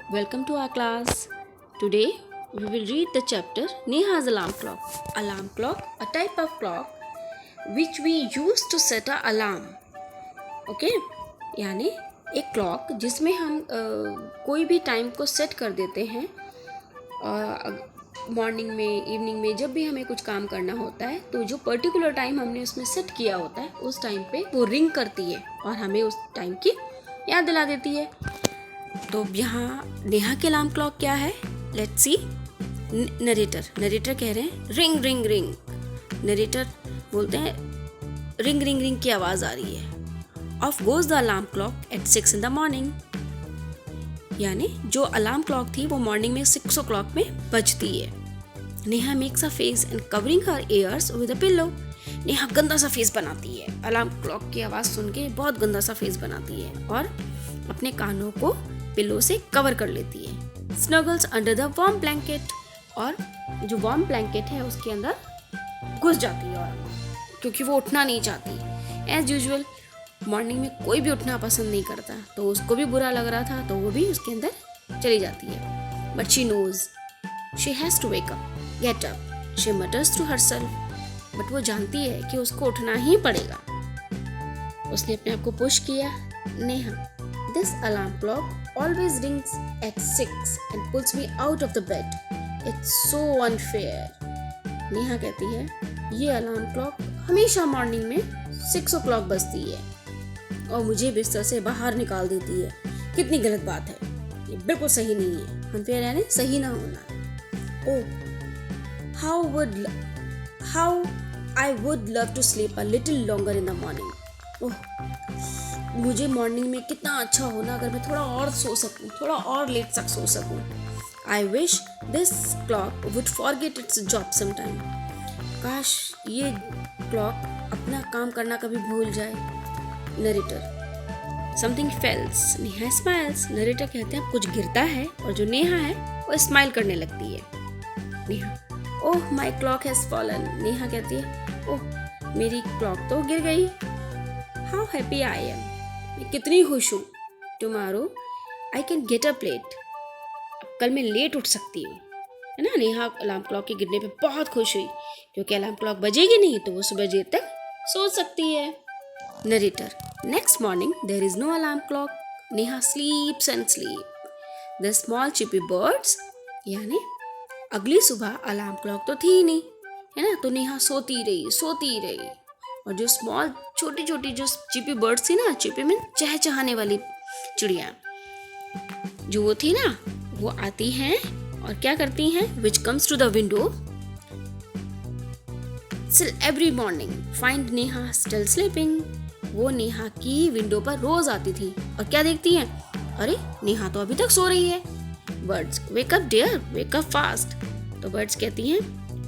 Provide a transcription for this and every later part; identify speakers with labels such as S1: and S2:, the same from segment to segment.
S1: Welcome to our class. Today we will read the chapter Neha's alarm clock. Alarm clock, a type of clock which we use to set a alarm. Okay? यानी एक clock जिसमें हम कोई भी time को set कर देते हैं। मॉर्निंग में, इवनिंग में, जब भी हमें कुछ काम करना होता है तो जो पर्टिकुलर टाइम हमने उसमें सेट किया होता है उस टाइम पे वो रिंग करती है और हमें उस टाइम की याद दिला देती है। तो यहाँ नेहा के अलार्म क्लॉक क्या है? Let's see. नरेटर कह रहे हैं रिंग रिंग रिंग। नरेटर बोलते हैं रिंग रिंग रिंग की आवाज़ आ रही है। Off goes the alarm clock at 6 in the morning। यानी जो अलार्म क्लॉक थी वो मॉर्निंग में 6 o'clock में बजती है। Neha makes a face and covering her ears with a pillow. Neha गंदा सा फेस बनाती है, अलार्म क्लॉक की आवाज़ सुन के बहुत गंदा सा फेस बनाती है और अपने कानों को पिलो से कवर कर लेती है। Snuggles under the warm blanket. और जो वार्म ब्लैंकेट है उसके अंदर घुस जाती है और क्योंकि वो उठना नहीं चाहती। एज यूजुअल मॉर्निंग में कोई भी उठना पसंद नहीं करता, तो उसको भी बुरा लग रहा था तो वो भी उसके अंदर चली जाती है। But she knows she has to wake up, get up, she mutters to herself. But वो जानती है कि उसको उठना ही पड़ेगा। उसने अपने आप को पुश किया। Neha, this alarm clock always rings at 6 and pulls me out of the bed. It's so unfair. Neha कहती है ये अलार्म क्लॉक हमेशा मॉर्निंग में 6 o'clock बजती है और मुझे बिस्तर से बाहर निकाल देती है। कितनी गलत बात है, ये बिल्कुल सही नहीं है। अनफेयर यानी सही ना होना। Oh how I would love to sleep a little longer in the morning. Oh मुझे मॉर्निंग में कितना अच्छा होना अगर मैं थोड़ा और सो सकूं, थोड़ा और लेट तक सो सकूं। I wish this clock would forget it's job sometime. काश ये क्लॉक अपना काम करना कभी भूल जाए। Narrator, something fails. Neha smiles. Narrator कहते हैं कुछ गिरता है और जो नेहा है वो स्माइल करने लगती है। नेहा, ओह माई क्लॉक हैज फॉलन। नेहा कहती है ओह मेरी क्लॉक तो गिर गई। हाउ हैप्पी आई एम, मैं कितनी खुश हूँ। Tomorrow I can get up late, कल मैं लेट उठ सकती हूँ, है ना। नेहा अलार्म क्लॉक के गिरने पे बहुत खुश हुई क्योंकि अलार्म क्लॉक बजेगी नहीं तो वो सुबह देर तक सो सकती है। Narrator, next morning there is no alarm clock. Neha sleeps and sleep. The small chirpy birds, यानी अगली सुबह अलार्म क्लॉक तो थी ही नहीं, है ना, तो नेहा सोती रही। और जो स्मॉल छोटी छोटी जो चिपी बर्ड्स थी ना, चिपी में चहचहाने वाली चिड़िया जो वो थी ना, वो आती हैं और क्या करती हैं? Which comes to the window still every morning find Neha still sleeping। वो नेहा की विंडो पर रोज आती थी और क्या देखती हैं? अरे नेहा तो अभी तक सो रही है। Birds, wake up dear, wake up fast. तो बर्ड्स कहती हैं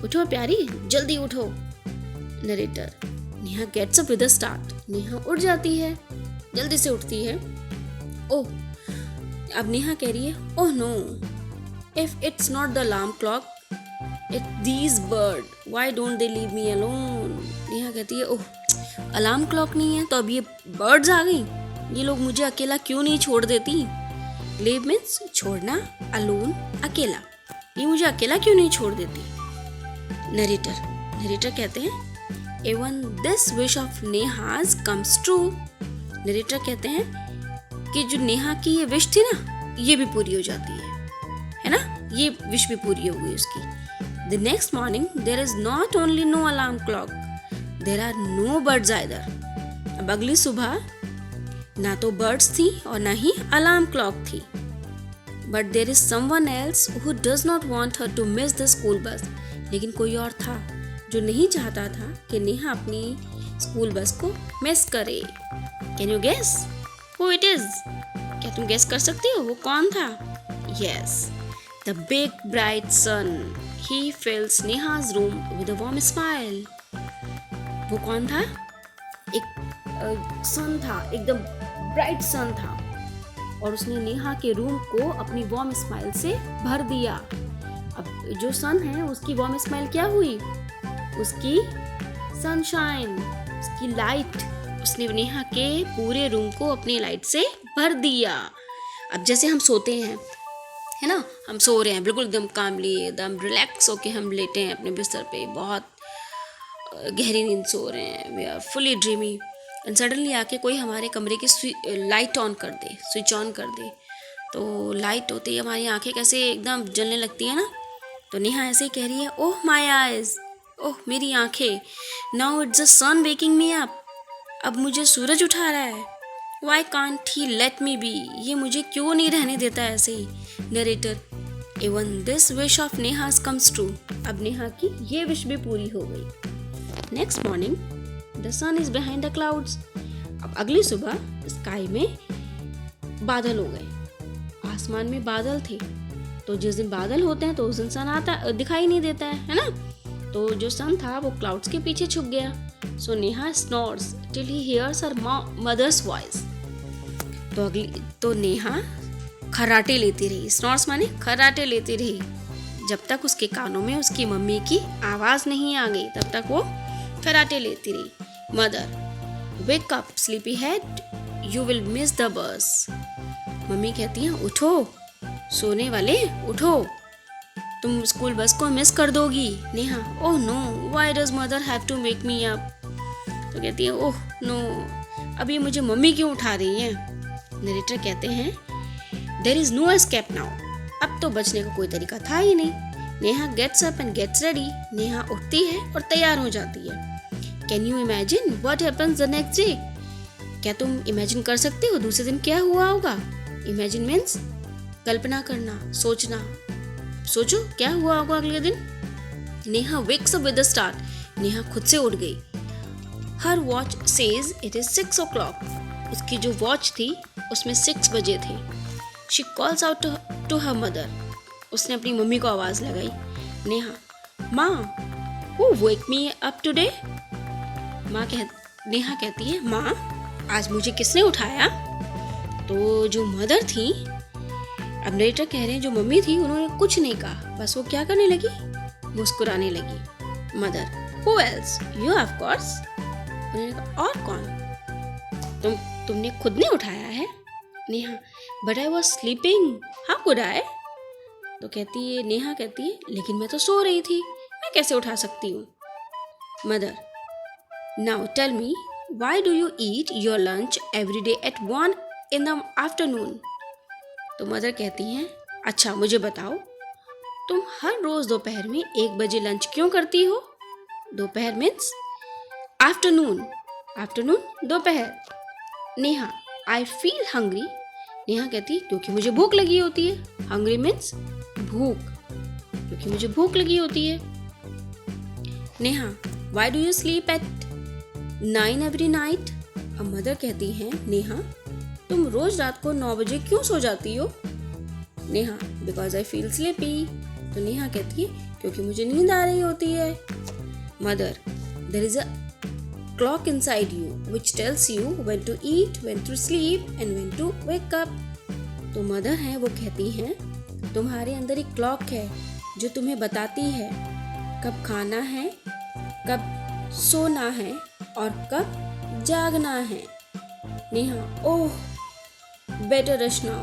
S1: उठो प्यारी, जल्दी उठो। Narrator, Neha gets up with a start. Neha उठ जाती है, जल्दी से उठती है। ओह, अब नेहा कह रही है oh no, if it's not the alarm clock it's these bird, why don't they leave me alone. Neha कहती है ओह अलार्म क्लॉक नहीं है तो अब ये बर्ड्स आ गई, ये लोग मुझे अकेला क्यों नहीं छोड़ देती। लीव मीन्स छोड़ना, अलोन अकेला, ये मुझे अकेला क्यों नहीं छोड़ देती। नरेटर कहते हैं even this wish of Neha's comes true. Narrator कहते हैं कि जो नेहा की ये विश थी ना, ये भी पूरी हो जाती है ना, ये विश भी पूरी हो गई उसकी। The next morning there is not only no alarm clock, there are no birds either। अब अगली सुबह ना तो बर्ड्स थी और ना ही अलार्म क्लॉक थी। But there is someone else who does not want her to miss the school bus। लेकिन कोई और था जो नहीं चाहता था कि नेहा अपनी स्कूल बस को मिस करे। Can you guess who it is? क्या तुम गेस कर सकती हो वो कौन था? Yes, the big bright sun। He fills Neha's room with a warm smile। वो कौन था? एक सन था, एकदम ब्राइट सन था और उसने नेहा के रूम को अपनी वार्म स्माइल से भर दिया। अब जो सन है उसकी वार्म स्माइल क्या हुई? उसकी सनशाइन, उसकी लाइट, उसने नेहा के पूरे रूम को अपनी लाइट से भर दिया। अब जैसे हम सोते हैं है ना, हम सो रहे हैं बिल्कुल एकदम कामली, एकदम रिलैक्स होके हम लेटे हैं अपने बिस्तर पे, बहुत गहरी नींद सो रहे हैं, we are fully dreamy. And suddenly आके कोई हमारे कमरे की लाइट ऑन कर दे, स्विच ऑन कर दे, तो लाइट होते ही हमारी आंखें कैसे एकदम जलने लगती है ना। तो नेहा ऐसे ही कह रही है, ओह माय आइज, ओह मेरी आंखें, now it's the sun waking me up, अब मुझे सूरज उठा रहा है, why can't he let me be, ये मुझे क्यों नहीं रहने देता ऐसे ही। Narrator, even this wish of Neha's comes true, अब नेहा की ये विश भी पूरी हो गई। Next morning the sun is behind the clouds, अब अगली सुबह स्काई में बादल हो गए, आसमान में बादल थे। तो जिस दिन बादल होते हैं तो उस दिन सन आता दिखाई नहीं देता है ना। तो जो सन था वो क्लाउड्स के पीछे छुप गया। So Neha snores till he hears her mother's voice, तो नेहा खर्राटे लेती रही, स्नोर्स माने खर्राटे लेती रही, जब तक उसके कानों में उसकी मम्मी की आवाज नहीं आ गई तब तक वो खर्राटे लेती रही। Mother, wake up sleepy head, you will miss the bus, mummy कहती हैं उठो सोने वाले, उठो, तुम स्कूल बस को मिस कर दोगी। Neha, oh no, why does mother have to wake me up, तो कहती है ओह नो, अभी मुझे मम्मी क्यों उठा रही है। नरेटर कहते हैं there is no escape now, अब तो बचने का कोई तरीका था ही नहीं। Neha gets up and gets ready, Neha उठती है और तैयार हो जाती है। Can you imagine what happens the next day, क्या तुम इमेजिन कर सकते हो दूसरे दिन क्या हुआ होगा। इमेजिन मीन्स कल्पना करना, सोचना, सोचो क्या हुआ होगा अगले दिन। Neha wakes up with the start, Neha खुद से उठ गई। Her watch says it is 6 o'clock, उसकी जो वॉच थी उसमें 6 बजे थे। She calls out to her mother, उसने अपनी मम्मी को आवाज लगाई। नेहा, माँ, who wake me up today, Neha कहती है माँ, आज मुझे किसने उठाया। तो जो मदर थी, अब नरेटर कह रहे हैं जो मम्मी थी उन्होंने कुछ नहीं कहा, बस वो क्या करने लगी, मुस्कुराने लगी। Mother, who else, you of course, उन्होंने कहा और कौन, तुमने खुद ने उठाया है। Neha, but I was sleeping, how could I, तो नेहा कहती है लेकिन मैं तो सो रही थी, मैं कैसे उठा सकती हूँ। Mother, now tell me, why do you eat your lunch every day at 1 in the afternoon, तो मदर कहती हैं अच्छा मुझे बताओ, तुम हर रोज दोपहर में 1 बजे लंच क्यों करती हो। दोपहर मीन्स आफ्टरनून, आफ्टरनून दोपहर। Neha, I feel hungry, Neha कहती है क्योंकि मुझे भूख लगी होती है। हंग्री मीन्स भूख, क्योंकि मुझे भूख लगी होती है। Neha, why do you sleep at 9 every night, अब मदर कहती हैं नेहा, तुम रोज रात को 9 बजे क्यों सो जाती हो। Neha, because I feel sleepy, तो नेहा कहती है क्योंकि मुझे नींद आ रही होती है। Mother, there is a clock inside you which tells you when to eat, when to sleep and when to wake up, तो मदर हैं वो कहती हैं तुम्हारे अंदर एक क्लॉक है जो तुम्हें बताती है कब खाना है, कब सोना है और कब जागना है। नेहा, ओह better rush now,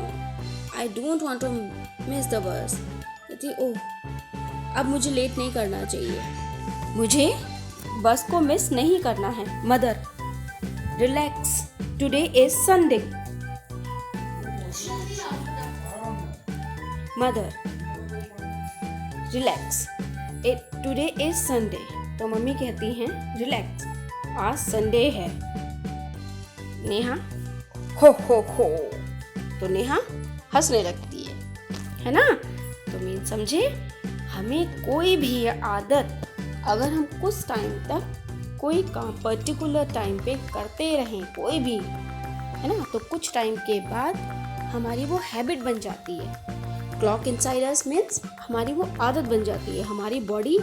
S1: I don't want to miss the bus, कहती ओह अब मुझे लेट नहीं करना चाहिए, मुझे बस को मिस नहीं करना है। Mother, relax, today is Sunday. Mother, relax, today is Sunday, तो मम्मी कहती हैं रिलैक्स, आज संडे है। नेहा, हो, तो नेहा हंसने लगती है ना। तो मीन समझे, हमें कोई भी आदत अगर हम कुछ टाइम तक कोई काम पर्टिकुलर टाइम पे करते रहें कोई भी, है ना, तो कुछ टाइम के बाद हमारी वो हैबिट बन जाती है। क्लॉक इनसाइड अस मीन्स हमारी वो आदत बन जाती है, हमारी बॉडी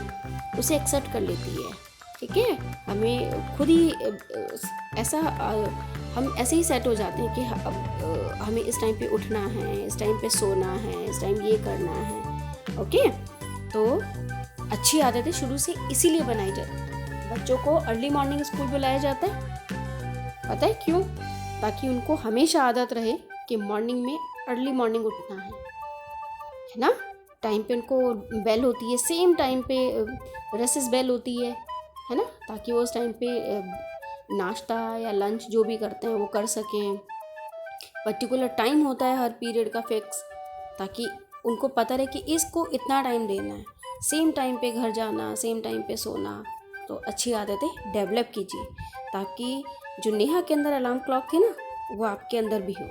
S1: उसे एक्सेप्ट कर लेती है। ठीक है, हमें खुद ही हम ऐसे ही सेट हो जाते हैं कि अब हमें इस टाइम पे उठना है, इस टाइम पे सोना है, इस टाइम ये करना है। ओके, तो अच्छी आदतें शुरू से इसीलिए बनाई जाती है। बच्चों को अर्ली मॉर्निंग स्कूल बुलाया जाता है, पता है क्यों, ताकि उनको हमेशा आदत रहे कि मॉर्निंग में अर्ली मॉर्निंग उठना है ना। टाइम पे उनको बेल होती है, सेम टाइम पे रेसेस बेल होती है ना, ताकि वो उस टाइम पे नाश्ता या लंच जो भी करते हैं वो कर सकें। पर्टिकुलर टाइम होता है हर पीरियड का फिक्स, ताकि उनको पता रहे कि इसको इतना टाइम देना है, सेम टाइम पे घर जाना, सेम टाइम पे सोना। तो अच्छी आदतें डेवलप कीजिए ताकि जो नेहा के अंदर अलार्म क्लॉक है ना, वो आपके अंदर भी हो।